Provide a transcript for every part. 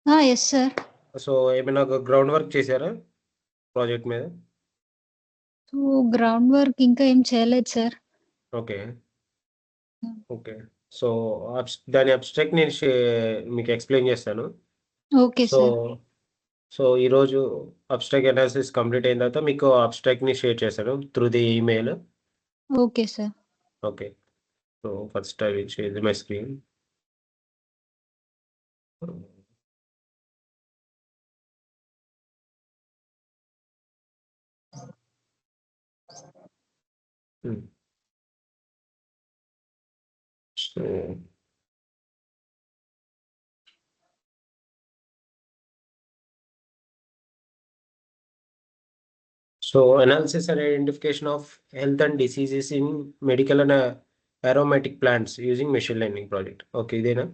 Yes sir. So, ఏమైనా ground work చేశారా project మీద? సో, గ్రౌండ్ వర్క్ ఇంకా ఏం చేయలేదు sir. Okay. Hmm. Okay. So, దాని అబ్స్ట్రాక్ట్ నేను మీకు ఎక్స్‌ప్లెయిన్ చేస్తాను. Okay so, sir. ఈరోజు అబ్స్ట్రాక్ట్ అనాలిసిస్ కంప్లీట్ అయిన తర్వాత మీకు అబ్స్ట్రాక్ట్‌ని షేర్ చేశాను through the email. Okay sir. Okay. So, first I will share my screen. Hmm. So analysis and identification of health and diseases in medical and aromatic plants using machine learning project. Okay, ఇదేనా?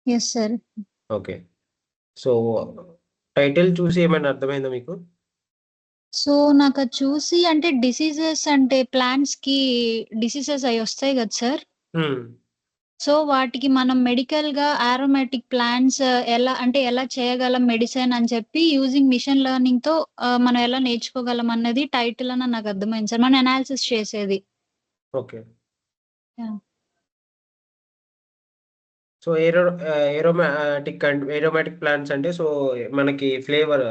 Yes sir. Okay. So, title చూసి ఏమైనా అర్థమైందా మీకు? So, నాకది చూసి అంటే diseases అంటే ప్లాంట్స్‌కి diseases అయ్యొస్తాయి గదా సార్! హ్మ్. సో, వాటికి మనం మెడికల్‌గా ఆరోమాటిక్ ప్లాంట్స్ ఎలా చేయగలం మెడిసిన్ అని చెప్పి యూజింగ్ మిషన్ లెర్నింగ్‌తో మనం ఎలా నేర్చుకోగలం అన్నది టైటిల్ అని నాకు అర్థమైంది సార్. మనం అనాలిసిస్ చేసేది. Okay. Yeah! So, aromatic plants అంటే మనకి ఫ్లేవర్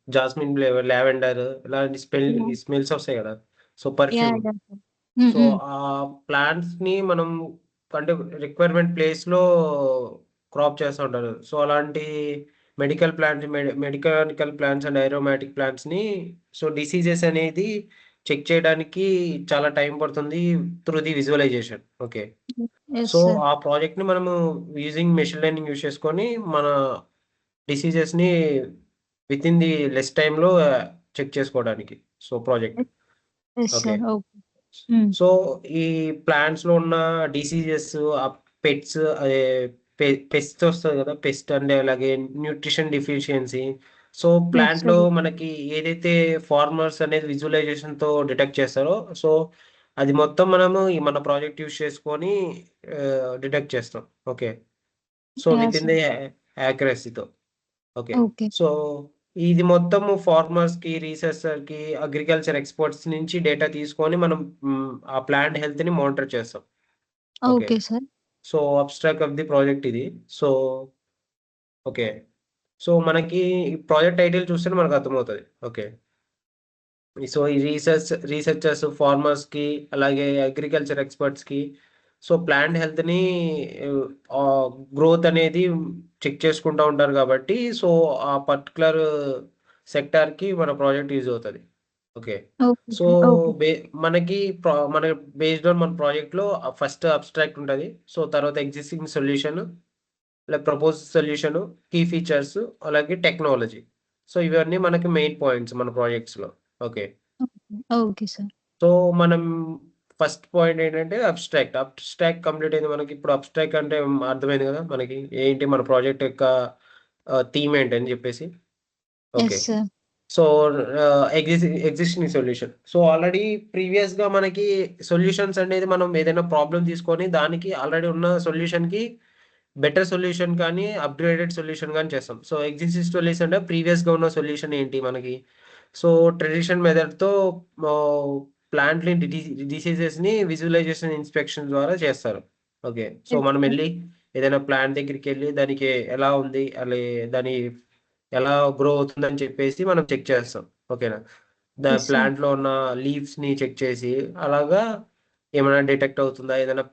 జాస్మిన్ ఫ్లేవర్, లావెండర్ ఇలాంటి యాహ్! స్మెల్స్ వస్తాయి గదా! So, yeah! Perfume. Yeah! Sir. హ్మ్. సో, హ్మ్. ఆ ప్లాంట్స్‌ని మనం అంటే రిక్వైర్మెంట్ ప్లేస్‌లో క్రాప్ చేస్తా ఉంటారు. సో, అలాంటి మెడికల్ ప్లాంట్స్ అండ్ ఏరోమాటిక్ ప్లాంట్స్‌ని డిసీజెస్ అనేది చెక్ చేయడానికి చాలా టైం పడుతుంది through the visualisation. Okay. Yes so, sir. ఆ ప్రాజెక్ట్‌ని మనము యూజింగ్ మెషిన్ లెర్నింగ్ యూజ్ చేసుకొని మన డిసీజెస్‌ని వితిన్ ది లెస్ టైమ్‌లో చెక్ చేసుకోవడానికి. Project. Yes okay. Sir. Okay. Hmm. So, ఈ ప్లాంట్స్‌లో ఉన్న డిసీజెస్, పెట్స్ అదే పెస్ట్ ఒస్తది గదా! పెస్ట్ అండ్ అలాగే న్యూట్రిషన్ డెఫిషియన్సీ. సో, యెస్ ప్లాంట్‌లో సార్. మనకి ఏదైతే ఫార్మర్స్ అనేది విజువలైజేషన్‌తో డిటెక్ట్ చేస్తారో, అది మొత్తం మనము మన ప్రాజెక్ట్ యూజ్ చేసుకొని డిటెక్ట్ చేస్తాం. Okay. Yeah! Within sir. The యాక్యురసీతో. ఓకే. ఓకే. సో, ఇది మొత్తము ఫార్మర్స్‌కి, రీసెర్చర్‌కి, అగ్రికల్చర్ ఎక్స్‌పర్ట్స్ నుంచి డేటా తీసుకొని మనం ఆ ప్లాంట్ హెల్త్‌ని మానిటర్ చేస్తాం. Okay. Okay sir. Abstract of the project ఇది. So, okay. మనకి ఈ ప్రాజెక్ట్ టైటిల్ చూస్తేనే మనకు అర్థమవుతది. ఓకే. ఈ రీసెర్చర్స్, ఫార్మర్స్‌కి అలాగే అగ్రికల్చర్ ఎక్స్‌పర్ట్స్‌కి ప్లాంట్ హెల్త్‌ని గ్రోత్ అనేది చెక్ చేసుకుంటా ఉంటారు కాబట్టి ఆ పర్టిక్యులర్ సెక్టార్‌కి మన ప్రాజెక్ట్ యూజ్ అవుతది. Okay. Okay so, sir. Okay. బే మనకి మన బేస్డ్ ఆన్ మన ప్రాజెక్ట్‌లో ఫస్ట్ అబ్స్ట్రాక్ట్ ఉంటది. తర్వాత existing solution proposed solution, key features అలాగే టెక్నాలజీ. ఇవన్నీ మనకి మెయిన్ పాయింట్స్ మన ప్రాజెక్ట్స్‌లో. ఓకే. Okay sir. సో, మనం ఫస్ట్ పాయింట్ ఏంటంటే అబ్స్ట్రాక్ట్. అబ్స్ట్రాక్ట్ కంప్లీట్ అయింది. మనకిప్పుడు అబ్స్ట్రాక్ట్ అంటే అర్థమైంది గదా! మనకి ఏంటి మన ప్రాజెక్ట్ యొక్క థీమ్ ఏంటని జెప్పేసి. Okay. Yes sir. So, existing solution. Already ప్రీవియస్‌గా మనకి సొల్యూషన్స్ అనేది మనం ఏదైనా ప్రాబ్లమ్ తీసుకొని దానికి ఆల్రెడీ ఉన్న సొల్యూషన్‌కి బెటర్ సొల్యూషన్ కానీ, అప్‌గ్రేడెడ్ సొల్యూషన్ గాని చేస్తాం. ఎగ్జిస్టింగ్ సొల్యూషన్ అంటే ప్రీవియస్‌గా ఉన్న సొల్యూషన్ ఏంటి మనకి? సో, ట్రెడిషనల్ మెథడ్‌తో ఆహ్, ప్లాంట్‌ని డిసీజెస్‌ని విజువలైజేషన్ ఇన్స్‌పెక్షన్ ద్వారా చేస్తారు. ఓకే. యెస్ మనం సార్. ఎళ్లి ఏదైనా ప్లాంట్ దగ్గరికెళ్లి దానికి ఎలా ఉంది? దాని ఎలా గ్రో అవుతుందని చెప్పేసి మనం చెక్ చేస్తాం. ఓకేనా? Yes sir. ప్లాంట్‌లో ఉన్న లీవ్స్‌ని చెక్ చేసి అలాగా ఏమైనా డిటెక్ట్ అవుతుందా? ఏదైనా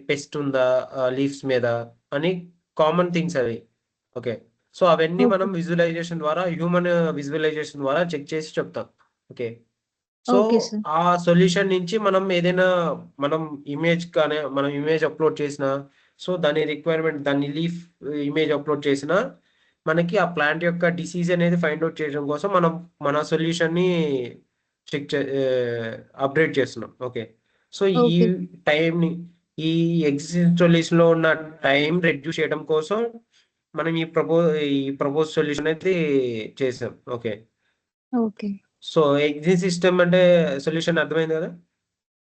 పెస్ట్ ఉందా లీవ్స్ మీద అని కామన్ థింగ్స్ అవి. ఓకే. అవన్నీ ఓకే. మనం విజువలైజేషన్ ద్వారా హ్యూమన్ విజువలైజేషన్ ద్వారా చెక్ చేసి చెప్తాం. ఓకే. So, okay sir. ఆ సొల్యూషన్ నుంచి మనం మనం ఇమేజ్ అప్‌లోడ్ చేసినా, దాని రిక్వైర్మెంట్ దాని లీఫ్ ఇమేజ్ అప్‌లోడ్ చేసినా, మనకి ఆ ప్లాంట్ యొక్క డిసీజ్ అనేది ఫైండ్ ఔట్ చేయడం కోసం మనం మన సొల్యూషన్‌ని చెక్ చే అప్‌డేట్ చేస్తున్నాం. ఓకే. ఈ ఓకే. టైంని ఈ ఎగ్జిస్టింగ్ సొల్యూషన్‌లో ఉన్న టైం రెడ్యూస్ చేయడం కోసం మనం ఈ ప్రపోజ్ సొల్యూషన్ అనేది చేసాం. ఓకే. ఓకే. ఎగ్జిస్ట్ సిస్టమ్ అంటే సొల్యూషన్ అర్థమైంది గదా!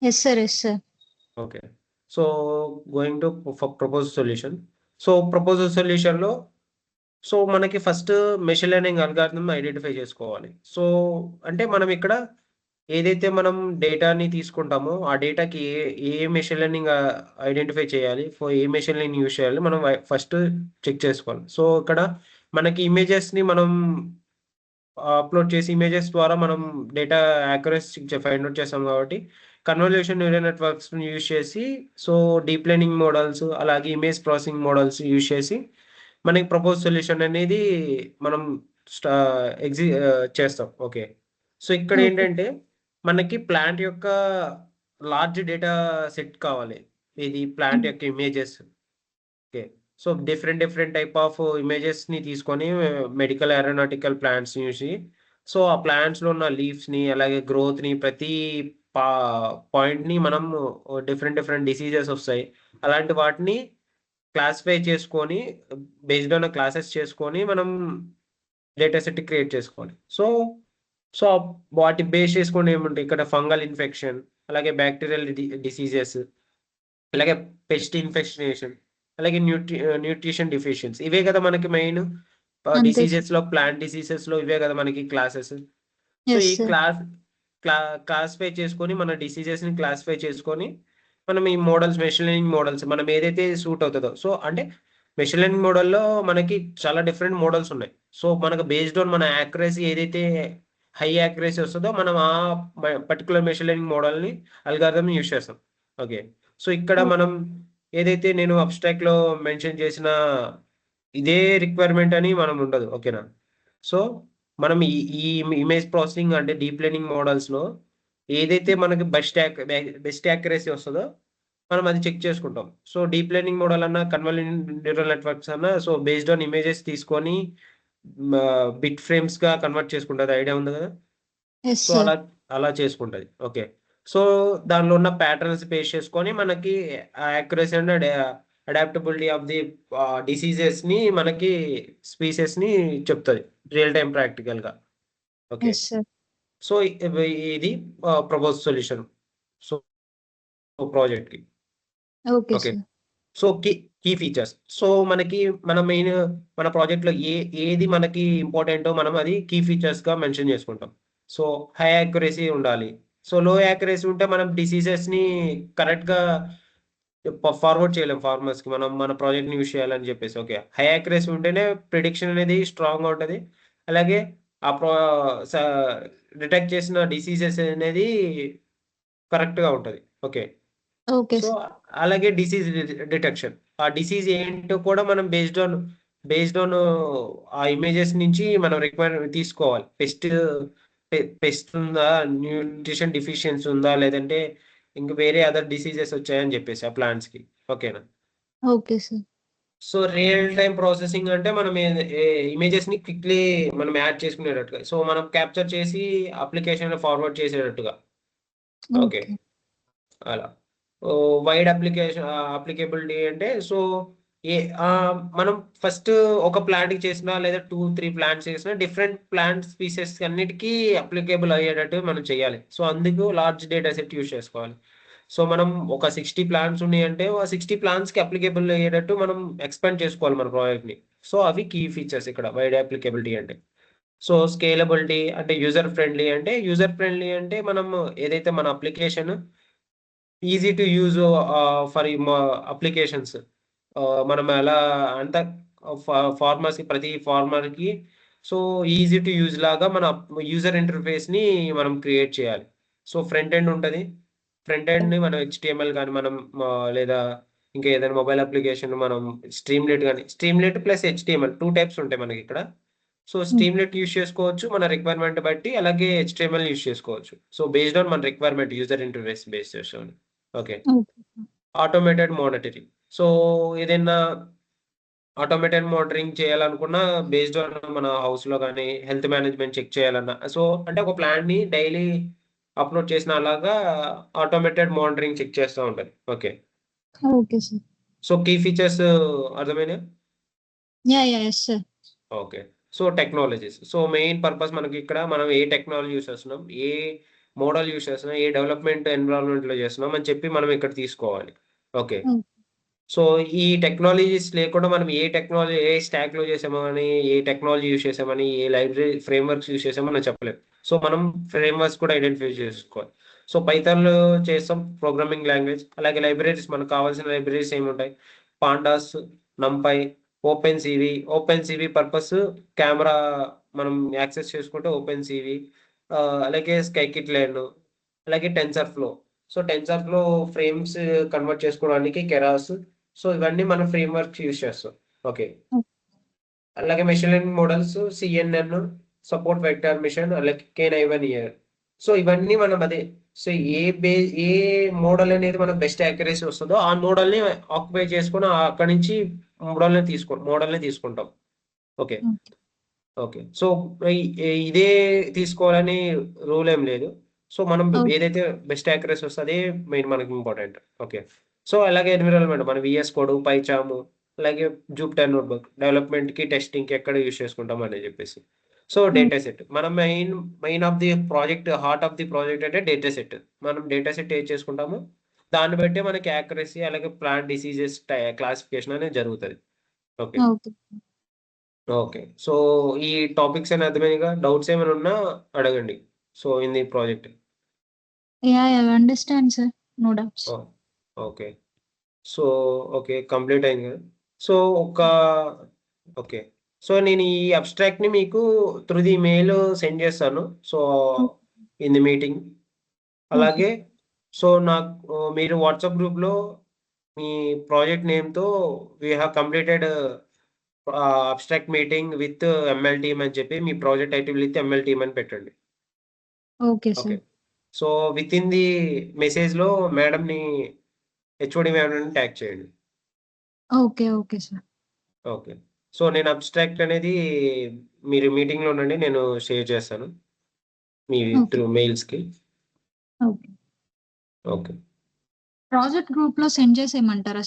Yes sir. Yes sir. Okay. So, going to propose solution. Proposed సొల్యూషన్‌లో సో, మనకి first machine learning algorithm identify చేసుకోవాలి. సో, అంటే మనం ఇక్కడ ఏదైతే మనం డేటాని తీసుకుంటామో, ఆ డేటాకి ఏ మెషిన్ లెర్నింగ్ ఐడెంటిఫై చేయాలి. ఏ మెషిన్ లెర్నింగ్ యూజ్ చేయాలి. మనం ఫస్ట్ చెక్ చేసుకోవాలి. సో, ఇక్కడ మనకి ఇమేజెస్‌ని మనం అప్‌లోడ్ చేసి ఇమేజెస్ ద్వారా మనం డేటా యాక్యురసీ ఫైండ్ ఔట్ చేస్తాం కాబట్టి, కన్వల్యూషన్ న్యూరల్ నెట్వర్క్స్‌ని యూజ్ చేసి, సో, డీప్ లెర్నింగ్ మోడల్స్ అలాగే ఇమేజ్ ప్రాసెసింగ్ మోడల్స్ యూజ్ చేసి, మనకి ప్రపోజ్ సొల్యూషన్ అనేది మనం స్టా చేస్తాం. ఓకే. So, okay. ఇక్కడేంటంటే మనకి ప్లాంట్ యొక్క లార్జ్ డేటా సెట్ కావాలి. ఇది ప్లాంట్ హ్మ్. యొక్క images. Okay. So, different type of ఇమేజెస్‌ని తీసుకొని మెడికల్ ఏరోనాటికల్ ప్లాంట్స్‌ని చూసి, సో, ఆ ప్లాంట్స్‌లో ఉన్న లీవ్స్‌ని అలాగే గ్రోత్‌ని ప్రతి పా పాయింట్‌ని మనం డిఫరెంట్ డిసీజెస్ ఒస్తాయి. అలాంటి వాటిని క్లాసిఫై చేసుకొని బేస్డ్ ఆన్ క్లాసెస్ చేసుకొని మనం డేటా సెట్ క్రియేట్ చేసుకోవాలి. సో, వాటి బేస్ చేసుకొని ఏముంటాయి ఇక్కడ ఫంగల్ ఇన్ఫెక్షన్, అలాగే బాక్టీరియల్ డిసీజెస్, అలాగే పెస్ట్ ఇన్ఫెస్టేషన్, అలాగే న్యూట్రిషన్ డెఫిషియన్సీ ఇవే కదా మనకి మెయిన్ అంతే సార్. డిసీజెస్‌లో ప్లాంట్ డిసీజెస్‌లో ఇవే కదా మనకి క్లాసెస్. సో, యెస్ ఈ సార్. క్లాసిఫై చేసుకొని మన డిసీజెస్‌ని క్లాసిఫై చేసుకొని, మనం ఈ మోడల్స్ మెషిన్ లెర్నింగ్ మోడల్స్ మనం ఏదైతే సూట్ అవుతదో. సో, అంటే మెషిన్ లెర్నింగ్ మోడల్‌లో మనకి చాలా డిఫరెంట్ మోడల్స్ ఉన్నాయి. సో, మనకు బేస్డ్ ఆన్ మన యాక్యురసీ ఏదైతే హై యాక్యురసీ వస్తదో మనం ఆ పర్టిక్యులర్ మెషిన్ లెర్నింగ్ మోడల్‌ని అల్గారిథమ్‌ని యూజ్ చేస్తాం. ఓకే. సో, ఇక్కడ ఓకే. మనం ఏదైతే నేను అబ్‌స్ట్రాక్ట్‌లో మెన్షన్ చేసిన ఇదే రిక్వైర్మెంట్ అని మనం ఉండదు. ఓకేనా? సో, మనం ఈ ఈ ఇమేజ్ ప్రాసెసింగ్ అంటే డీప్ లెర్నింగ్ మోడల్స్‌లో ఏదైతే మనకి బెస్ట్ యాక్యురసీ వస్తదో, మనం అది చెక్ చేసుకుంటాం. సో, డీప్ లెర్నింగ్ మోడల్ అన్నా, కన్వల్యూషన్ న్యూరల్ నెట్వర్క్స్ అన్నా సో, బేస్డ్ ఆన్ ఇమేజెస్ తీసుకొని బిట్ ఫ్రేమ్స్‌గా కన్వర్ట్ చేసుకుంటది. ఐడియా ఉంది గదా! Yes so, sir. అలా చేసుకుంటది. ఓకే. సో, దానిలో ఉన్న ప్యాటర్న్స్ బేస్ చేసుకొని మనకి accuracy and adaptability of the డిసీజెస్‌ని మనకి స్పీసెస్‌ని చెప్తది. రియల్ టైమ్ ప్రాక్టికల్‌గా. ఓకే. Yes sir. సో, ఇది ప్రపోజ్ సొల్యూషన్. సో, ప్రాజెక్ట్‌కి. Okay okay. Sir. So, key features. So, మనకి మన మెయిన్ మన ప్రాజెక్ట్‌లో ఏది మనకి ఇంపార్టెంటో మనం అది కీ ఫీచర్స్‌గా మెన్షన్ చేసుకుంటాం. సో, హై యాక్యురసీ ఉండాలి. సో, లో యాక్యురసీ ఉంటే మనం డిసీజెస్‌ని కరెక్ట్‌గా ఫార్వర్డ్ చేయలేం ఫార్మర్స్‌కి. మనం మన ప్రాజెక్ట్‌ని యూజ్ చేయాలని చెప్పేసి. ఓకే. హై యాక్యురసీ ఉంటేనే ప్రిడిక్షన్ అనేది స్ట్రాంగ్‌గా ఉంటది. అలాగే ఆ ప్రో స డిటెక్ట్ చేసిన డిసీజెస్ అనేది కరెక్ట్‌గా ఉంటది. ఓకే. Okay so, sir. అలాగే డిసీజ్ డిటెక్షన్. ఆ డిసీజ్ ఏంటో కూడా మనం బేస్డ్ ఆన్ ఆ ఇమేజెస్ నుంచి మనం తీసుకోవాలి. పెస్ట్ ఉందా? న్యూట్రిషన్ డెఫిషియన్సీ ఉందా? లేదంటే ఇంక వేరే అదర్ డిసీజెస్ వచ్చాయని చెప్పేసి ఆ ప్లాంట్స్‌కి. ఓకేనా? Okay sir. So, real time processing అంటే మనం ఇమేజెస్‌ని క్విక్‌లీ మనం యాడ్ చేసుకునేటట్టుగా. సో, మనం క్యాప్చర్ చేసి అప్లికేషన్‌లో ఫార్వర్డ్ చేసేటట్టుగా. ఓకే. ఓకే. అలా. వైడ్ అప్లికేబిలిటీ అంటే సో, ఏ మనం ఫస్ట్ ఒక ప్లాంట్‌కి చేసినా లేదా 2, 3 ప్లాంట్స్ చేసినా డిఫరెంట్ ప్లాంట్ స్పీసెస్ అన్నిటికి అప్లికేబుల్ అయ్యేటట్టు మనం చేయాలి. సో, అందుకు లార్జ్ డేటా సెట్ యూజ్ చేసుకోవాలి. సో, మనం ఒక 60 ప్లాంట్స్ ఉన్నాయంటే, ఆ 60 ప్లాంట్స్‌కి అప్లికేబుల్ అయ్యేటట్టు మనం ఎక్స్‌పాండ్ చేసుకోవాలి మన ప్రాజెక్ట్‌ని. సో, అవి కీ ఫీచర్స్ ఇక్కడ వైడ్ అప్లికేబిలిటీ అంటే. సో, స్కేలబిలిటీ అంటే యూజర్ ఫ్రెండ్లీ అంటే మనం ఏదైతే మన application easy to use for applications. మనం ఎలా అంటే ప్రతి ఫార్మర్‌కి సో, ఈజీ టు యూజ్ లాగా మన యూజర్ ఇంటర్‌ఫేస్‌ని మనం క్రియేట్ చేయాలి. సో, ఫ్రంట్ ఎండ్ ఉంటది. ఫ్రంట్ ఎండ్‌ని మనం హెచ్‌టీఎంఎల్ గాని మనం లేదా ఇంకా ఏదైనా మొబైల్ అప్లికేషన్ మనం స్ట్రీమ్‌లెట్ ప్లస్ హెచ్‌టీఎంఎల్ 2 టైప్స్ ఉంటాయి మనకిక్కడ. సో, హ్మ్. స్ట్రీమ్‌లెట్ యూజ్ చేసుకోవచ్చు. మన రిక్వైర్మెంట్ బట్టి అలాగే హెచ్‌టీఎంఎల్ యూజ్ చేసుకోవచ్చు. సో, బేస్డ్ ఆన్ మన రిక్వైర్మెంట్ యూజర్ ఇంటర్‌ఫేస్ బేస్ చేసుకొని. Okay. Okay. Automated monitoring. So, ఏదైనా ఆటోమేటెడ్ మానిటరింగ్ చేయాలనుకున్నా బేస్డ్ ఆన్ మన హౌస్‌లో గాని, హెల్త్ మేనేజ్‌మెంట్ చెక్ చేయాలన్నా సో, అంటే ఒక ప్లాన్‌ని డైలీ అప్‌లోడ్ చేసిన అలాగా ఆటోమేటెడ్ మానిటరింగ్ చెక్ చేస్తా ఉంటది. Okay. Okay sir. So, key features అర్థమైనయా? Yeah! Yes sir. Okay. So, technologies. So, main purpose మనకిక్కడ మనం ఏ టెక్నాలజీ యూజ్ చేస్తున్నాం, ఏ మోడల్ యూజ్ చేస్తున్నాం, ఏ డెవలప్‌మెంట్ ఎన్విరాన్మెంట్‌లో చేస్తున్నాం అని చెప్పి మనం ఇక్కడ తీసుకోవాలి. ఓకే. ఓకే. సో, ఈ టెక్నాలజీస్ లేకుండా మనం ఏ స్టాక్‌లో చేసామో అని, ఏ టెక్నాలజీ యూజ్ చేసామని, ఏ లైబ్రరీ ఫ్రేమ్‌వర్క్స్ యూజ్ చేసామో మనం చెప్పలేం. సో, మనం ఫ్రేమ్‌వర్క్స్ కూడా ఐడెంటిఫై చేసుకోవాలి. సో, పైథాన్‌లో చేస్తాం ప్రోగ్రామింగ్ లాంగ్వేజ్. అలాగే లైబ్రరీస్ మనకు కావాల్సిన లైబ్రరీస్ ఏముంటాయి? పాండాస్, నంపై, ఓపెన్‌సీవీ పర్పస్ కెమెరా మనం యాక్సెస్ చేసుకుంటే ఓపెన్‌సీవీ, అలాగే స్కైకిట్-లెర్న్, అలాగే టెన్సర్‌ఫ్లో. సో, టెన్సర్‌ఫ్లో ఫ్రేమ్స్ కన్వర్ట్ చేసుకోవడానికి కెరాస్. సో, ఇవన్నీ మనం ఫ్రేమ్‌వర్క్స్ యూజ్ చేస్తాం. ఓకే. ఓకే. అలాగే machine learning models, CNN, support vector machine, అలాగే K9-ER. సో, ఇవన్నీ మనం అదే. సో, ఏ మోడల్ అనేది మనకు బెస్ట్ యాక్యురసీ వస్తదో, ఆ మోడల్‌ని ఆక్యుపై చేసుకొని అక్కడి నుంచి మోడల్‌ని తీసుకుంటాం. ఓకే. ఓకే. ఓకే. సో, ఇ ఇదే తీసుకోవాలని రూల్ ఏం లేదు. సో, మనం ఓకే. ఏదైతే బెస్ట్ యాక్యురసీ వస్తదో అదే మెయిన్ మనకి ఇంపార్టెంట్. ఓకే. సో, అలాగే ఎన్విరాన్మెంట్ మన వీఎస్ కోడ్, పైచాము, అలాగే జూపిటర్ నోట్‌బుక్ డెవలప్‌మెంట్‌కి, టెస్టింగ్‌కి ఎక్కడ యూజ్ చేసుకుంటాం అని చెప్పేసి. So, hmm. Data set. మనం main of the project, heart of the project అంటే డేటా సెట్. మనం డేటా సెట్ ఏది చేసుకుంటామో దాన్ని బట్టే మనకి యాక్యురసీ అలాగే ప్లాంట్ డిసీజెస్ క్లాసిఫికేషన్ అనేది జరుగుతది. ఓకే. ఓకే. ఓకే. సో, ఈ టాపిక్స్ అన్ని అర్థమైనయిగా? డౌట్స్ ఏమైనా ఉన్నా అడగండి. So, in the project. Yeah! Yeah! Understand sir. No doubts. Oh! Okay. So, okay. Complete అయింది గదా! సో, ఒక ఓకే. సో, నేను ఈ అబ్స్ట్రాక్ట్‌ని మీకు త్రూ ది మెయిల్ సెండ్ చేస్తాను. So, okay. In the meeting. Okay. అలాగే సో, మీరు వాట్సాప్ గ్రూప్‌లో మీ ప్రాజెక్ట్ నేమ్‌తో we have completed abstract meeting with ML team అని చెప్పి మీ project title with ML team అని పెట్టండి. Okay okay. Sir. So, within the మెసేజ్‌లో మేడమ్‌ని, హెచ్ఓడి మేడమ్‌ని ట్యాగ్ చేయండి. Okay. Okay sir. Okay. So, నేను అబ్స్ట్రాక్ట్ అనేది మీరు మీటింగ్‌లో ఉండండి. నేను షేర్ చేస్తాను. మీ okay. Through మెయిల్స్‌కి. Okay. Okay. Project గ్రూప్‌లో సెండ్ చేసేయమంటారా